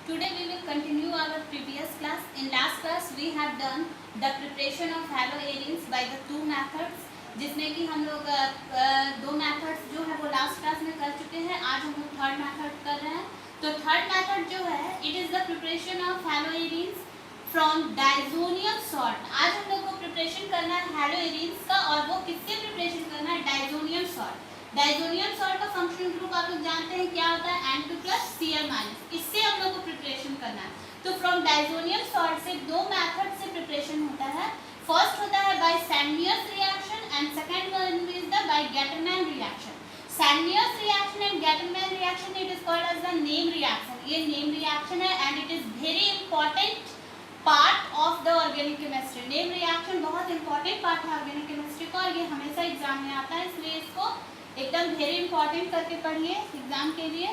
Today we will continue our previous class. In last class we have done the preparation of haloarenes by the two methods, जिसमें कि हम लोग दो methods जो है वो लास्ट क्लास में कर चुके हैं. आज हम लोग थर्ड मेथड कर रहे हैं. तो थर्ड मेथड जो है it is the preparation of haloarenes from diazonium salt. आज हम लोग को प्रिपरेशन करना है haloarenes का, और वो किससे प्रिपरेशन करना है? Diazonium salt. डाइजोनियम सॉल्ट का फंक्शनल ग्रुप आप लोग जानते हैं क्या होता है? N2+Cl-. इससे हम लोग को प्रिपरेशन करना है. तो फ्रॉम डाइजोनियम सॉल्ट से दो मेथड से प्रिपरेशन होता है. फर्स्ट होता है by Sandmeyer reaction and second one is the by Gattermann reaction. Sandmeyer reaction and Gattermann reaction it is called as the name reaction. ये नेम रिएक्शन है and it is very important part of the organic chemistry. Name reaction बहुत important part है organic chemistry का, और ये हमेशा exam में आता है, इसलिए इसको एकदम वेरी इंपॉर्टेंट करके पढ़िए एग्जाम के लिए.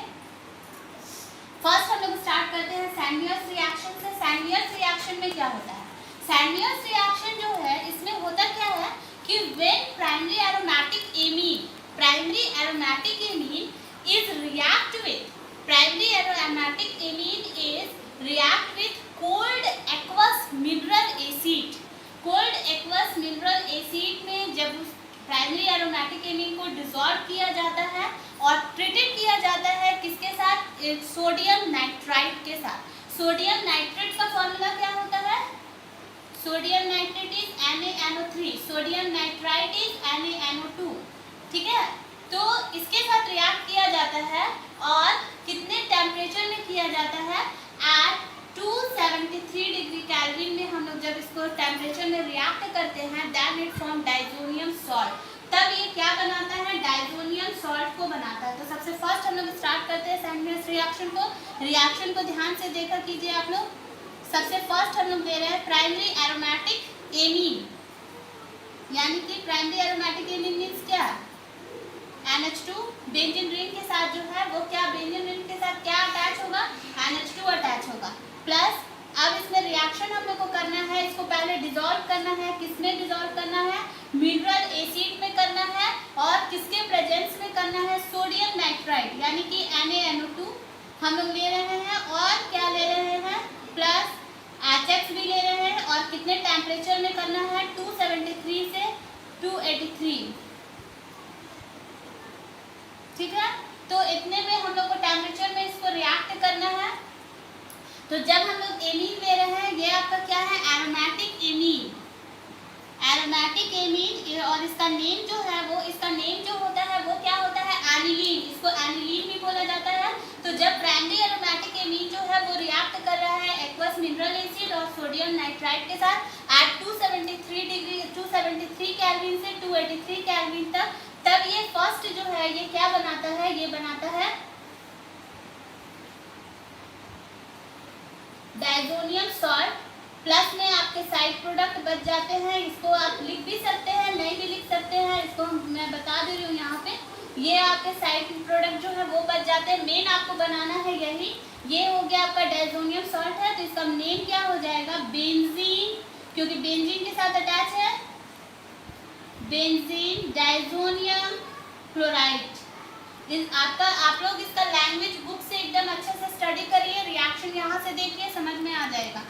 फर्स्ट हम लोग स्टार्ट करते हैं सैंडनियस रिएक्शन से. सैंडनियस रिएक्शन में क्या होता है? सैंडनियस रिएक्शन जो है इसमें होता क्या है कि when primary aromatic amine is react with cold aqueous mineral acid. Cold aqueous mineral acid में जब उस प्राइमरी एरोमेटिक एमीन को डिसॉल्व किया जाता है और ट्रीटेड किया जाता है किसके साथ? सोडियम नाइट्राइट के साथ. सोडियम नाइट्रेट का फॉर्मूला क्या होता है? Sodium nitrate is NaNO3, sodium nitrite is NaNO2. ठीक है, तो इसके साथ रिएक्ट किया जाता है और कितने टेम्परेचर में किया जाता है? एट 273 डिग्री केल्विन में हम लोग जब इसको टेम्परेचर में रिएक्ट करते हैं then it form diazonium salt. तब ये क्या बनाता है? डाइजोनियम सॉल्ट को बनाता है. तो सबसे फर्स्ट हम लोग स्टार्ट करते हैं सैंडनियस रिएक्शन को. रिएक्शन को ध्यान से देखा कीजिए आप लोग. सबसे फर्स्ट हम लोग दे रहे हैं प्राइमरी एरोमेटिक एमीन, यानी कि प्राइमरी एरोमेटिक एमीन मीन्स क्या? NH2 बेंजीन रिंग के साथ जो है वो क्या, बेंजीन रिंग के साथ क्या अटैच होगा? NH2 अटैच होगा. प्लस अब इसमें रिएक्शन हम लोग को करना है, इसको पहले डिसॉल्व करना है. किसमें डिसॉल्व करना है? मिनरल एसिड में करना है. और किसके प्रेजेंस में करना है? सोडियम नाइट्राइट यानी कि NaNO2 हम लोग ले रहे हैं, और क्या ले रहे हैं? प्लस HX भी ले रहे हैं. और कितने टेम्परेचर में करना है? 273 से 283. ठीक है, तो इतने में हम लोग को टेम्परेचर में इसको रिएक्ट करना है. तो जब हम लोग एमीन ले रहे हैं, ये आपका क्या है? Aromatic amine. एरोमेटिक एमीन, और इसका नेम जो है वो, इसका नेम जो होता है वो क्या होता है? एनिलीन. इसको एनिलीन भी बोला जाता है. तो जब प्राइमरी एरोमेटिक एमीन जो है वो रिएक्ट कर रहा है एक्वस मिनरल एसिड और सोडियम नाइट्राइट के साथ एट 273 केल्विन से 283 केल्विन तक, तब ये फर्स्ट जो है ये क्या बनाता है? ये बनाता है डाइजोनियम सॉल्ट. प्लस में आपके साइड प्रोडक्ट बच जाते हैं. इसको आप लिख भी सकते हैं, नहीं भी लिख सकते हैं, इसको मैं बता दे रही हूँ यहाँ पे. ये आपके साइड प्रोडक्ट जो है वो बच जाते हैं. मेन आपको बनाना है यही. ये हो गया आपका डाइजोनियम सॉल्ट है, तो इसका नेम क्या हो जाएगा? बेंजीन, क्योंकि बेंजीन के साथ अटैच है. Benzene diazonium chloride. आपका आप लोग इसका लैंग्वेज बुक से एकदम अच्छे से स्टडी करिए. रिएक्शन यहाँ से देखिए, समझ में आ जाएगा.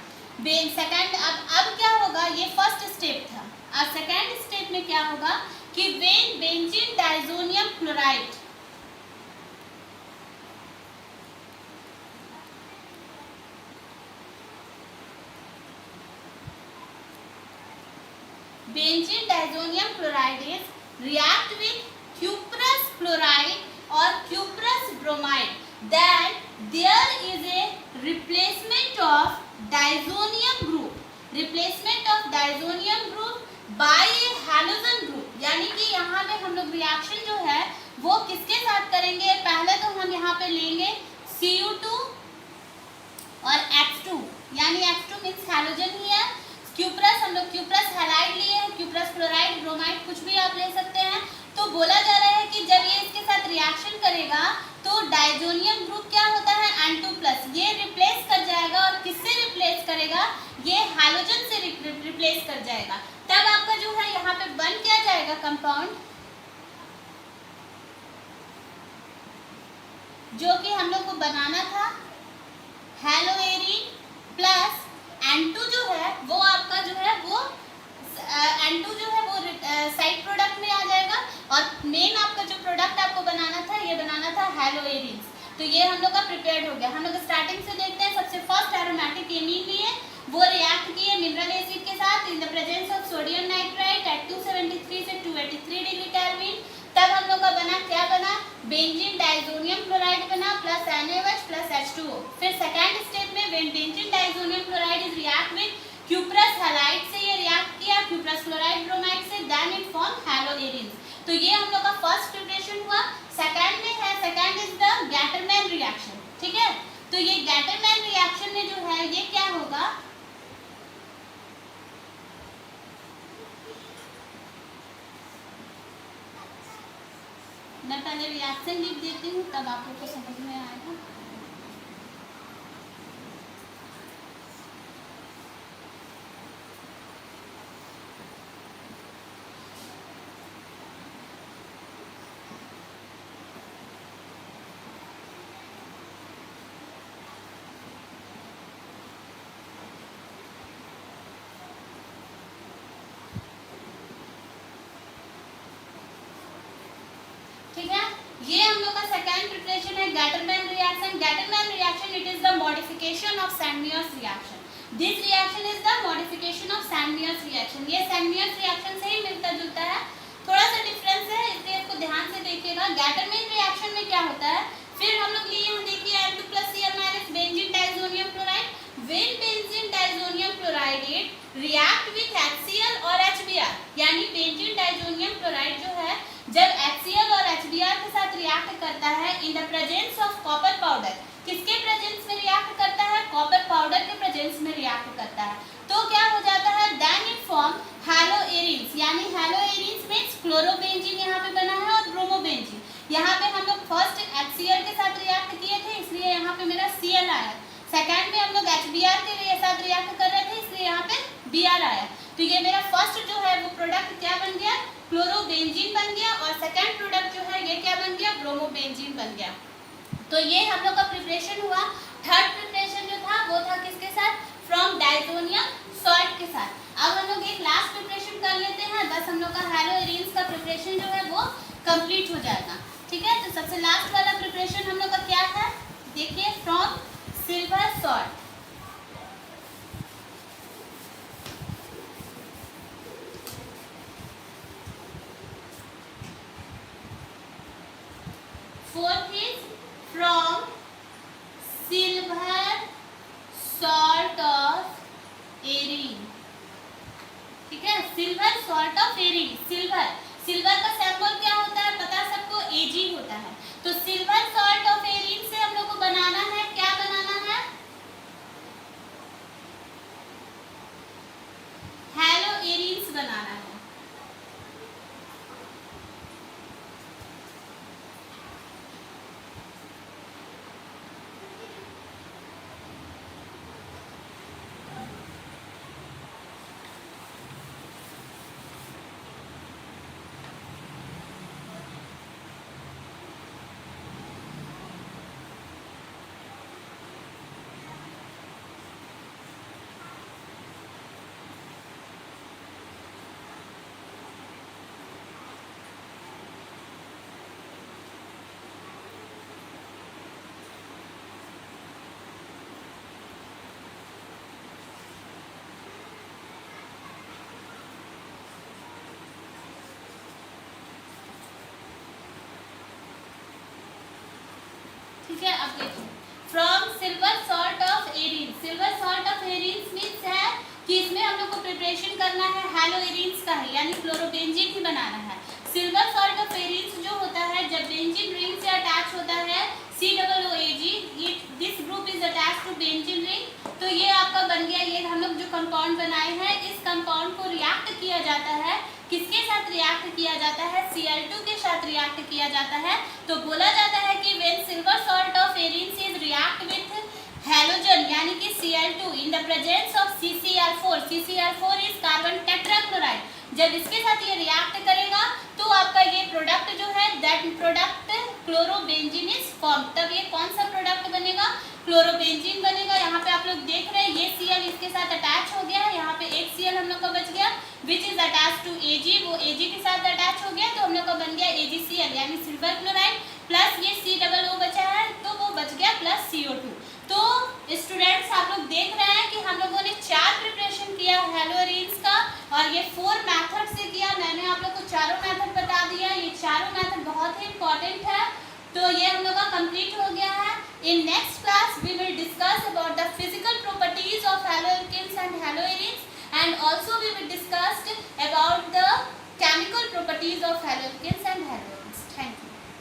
सेकंड अब क्या होगा? ये फर्स्ट स्टेप था. अब सेकंड स्टेप में क्या होगा कि when benzene diazonium chloride, benzene diazonium chloride is react with cuprous chloride or cuprous bromide, then there is a replacement of diazonium group. Replacement of diazonium group by a halogen group. यानी कि यहाँ पे हम लोग reaction जो है वो किसके साथ करेंगे? पहले तो हम यहाँ पे लेंगे Cu2 और H2, यानी H2 मीन्स हैलोजन ही है. क्यूप्रस, हम लोग क्यूप्रस हैलाइड लिए हैं, क्यूप्रस क्लोराइड, ब्रोमाइड, कुछ भी आप ले सकते हैं. तो बोला जा रहा है कि जब ये इसके साथ रिएक्शन करेगा तो डाइजोनियम ग्रुप क्या होता है? N2+. ये रिप्लेस कर जाएगा, और किससे रिप्लेस करेगा? ये हैलोजन से रिप्लेस कर जाएगा. तब आपका जो है यहाँ पे बन क्या जाएगा? कंपाउंड, जो कि हम लोग को बनाना था हेलोएरिन प्लस N2 जो है वो आपका जो है वो N2 जो है वो साइड प्रोडक्ट में आ जाएगा और मेन आपका जो प्रोडक्ट आपको बनाना था ये बनाना था हेलोएरिन। तो ये हम लोग का प्रिपेयर्ड हो गया। हम लोग स्टार्टिंग से देखते हैं। सबसे फर्स्ट एरोमेटिक एमीन लिए, वो रिएक्ट किए मिनरल एसिड के साथ in the presence of sodium nitrite at 273 से 283 डिग्री केल्विन। तब हम लोग का बना क्या बना, बेंजीन डाइजोनियम क्लोराइड बना प्लस NaOH प्लस H2O। फिर सेकेंड स्टेप में when benzene diazonium chloride is react with cuprous halide से ये रिएक्ट किया क्यूप्रस क्लोराइड ब्रोमाइड से, देन इट फॉर्म हेलोएरिन। तो ये हम लोग का फर्स्ट प्रिपरेशन हुआ। सेकंड में है, second is the Gattermann reaction, ठीक है। तो ये गैटरमैन रिएक्शन में जो है ये क्या होगा, मैं पहले रिएक्शन लिख देती हूँ तब आप लोग को समझ में आएगा। ठीक है, ये हम लोग का सेकेंड प्रिपरेशन है Gattermann reaction. Gattermann reaction it is the modification of Sandmeyer's reaction. This reaction is the modification of Sandmeyer's reaction. ये सैंडमियर्स रिएक्शन से ही मिलता जुलता है, थोड़ा सा डिफरेंस है इसलिए इसको ध्यान से देखिएगा। गैटरमैन रिएक्शन में क्या होता है, फिर हम लोग लिए यहाँ देखिए N2+Cl- benzene diazonium chloride. When benzene diazonium chloride react with HCl और HBr, यानी बेंजीन डाइजोनियम क्लोराइड जो है जब HCl और HBr के साथ रिएक्ट करता है इन the presence of copper powder, किसके प्रेजेंस में रिएक्ट करता है, कॉपर पाउडर के प्रेजेंस में रिएक्ट करता है, तो क्या हो जाता है, देन इट फॉर्म हेलोएरिन्स। यानी हेलोएरिन्स मींस क्लोरोबेंजीन यहाँ पे बना है और ब्रोमोबेंजीन। यहाँ पे हम लोग फर्स्ट HCl के साथ रिएक्ट किए थे इसलिए यहाँ पे मेरा Cl आया। सेकेंड में हम लोग HBr के साथ रिएक्ट कर रहे थे इसलिए यहाँ पे Br आया। तो ये मेरा फर्स्ट जो है वो प्रोडक्ट क्या बन गया, क्लोरोबेंजीन बन गया, और सेकेंड प्रोडक्ट जो है ये क्या बन गया, ब्रोमोबेंजीन बन गया। तो ये हम लोग का प्रिपरेशन हुआ। थर्ड प्रिपरेशन जो था वो था किसके साथ, फ्रॉम डाइजोनियम सॉल्ट के साथ। अब हम लोग एक लास्ट प्रिपरेशन कर लेते हैं, बस हम लोग का हेलोएरिन्स का प्रिपरेशन जो है वो कंप्लीट हो जाएगा। ठीक है, तो सबसे लास्ट वाला प्रिपरेशन हम लोग का क्या था, देखिए, from silver salt. Fourth is from silver salt of arene. ठीक है, silver salt of arene. Silver का सिंबल क्या होता है पता है सबको, Ag होता है। तो सिल्वर सॉल्ट ऑफ एरिन से हम लोग को बनाना है, क्या बनाना है, हेलोएरिन्स बनाना है। ठीक है, अब देखो, from silver salt of arene. Silver salt of arene means है कि इसमें हम लोग को प्रिपरेशन करना है हेलोएरिन्स का ही, यानी क्लोरोबेंजीन ही बनाना है। सिल्वर सॉल्ट ऑफ एरिन जो होता है जब बेंजीन रिंग से अटैच होता है COOAG, this group is attach to benzene ring. तो ये आपका बन गया, ये हम लोग जो कंपाउंड बनाए हैं इस कंपाउंड को रिएक्ट किया जाता है, किसके साथ रिएक्ट किया जाता है, Cl2 के साथ रिएक्ट किया जाता है। तो बोला जाता है कि when silver salt of arene is react with halogen यानी कि Cl2 in the presence of CCl4 is carbon tetrachloride, जब इसके साथ ये रिएक्ट करेगा तो आपका ये प्रोडक्ट जो है that product chlorobenzene is form. तब ये कौन सा प्रोडक्ट बनेगा, क्लोरोबेंजीन बनेगा। अटैच टू Ag, वो Ag के साथ अटैच हो गया तो हम लोग का बन गया AgCl यानी सिल्वर क्लोराइड, प्लस ये C बचा है तो वो बच गया प्लस CO2। तो स्टूडेंट्स आप लोग देख रहे हैं कि हम लोगों ने 4 प्रिपरेशन किया हेलोअरीन्स का और ये 4 मेथड से किया। मैंने आप लोग को चारों मेथड बता दिया, ये चारों मेथड बहुत ही इंपॉर्टेंट है। तो ये हम लोग का कंप्लीट हो गया है। In next class we will discuss about the physical properties of haloalkanes and haloarenes and also we will discuss about the chemical properties of haloalkanes and haloaromates.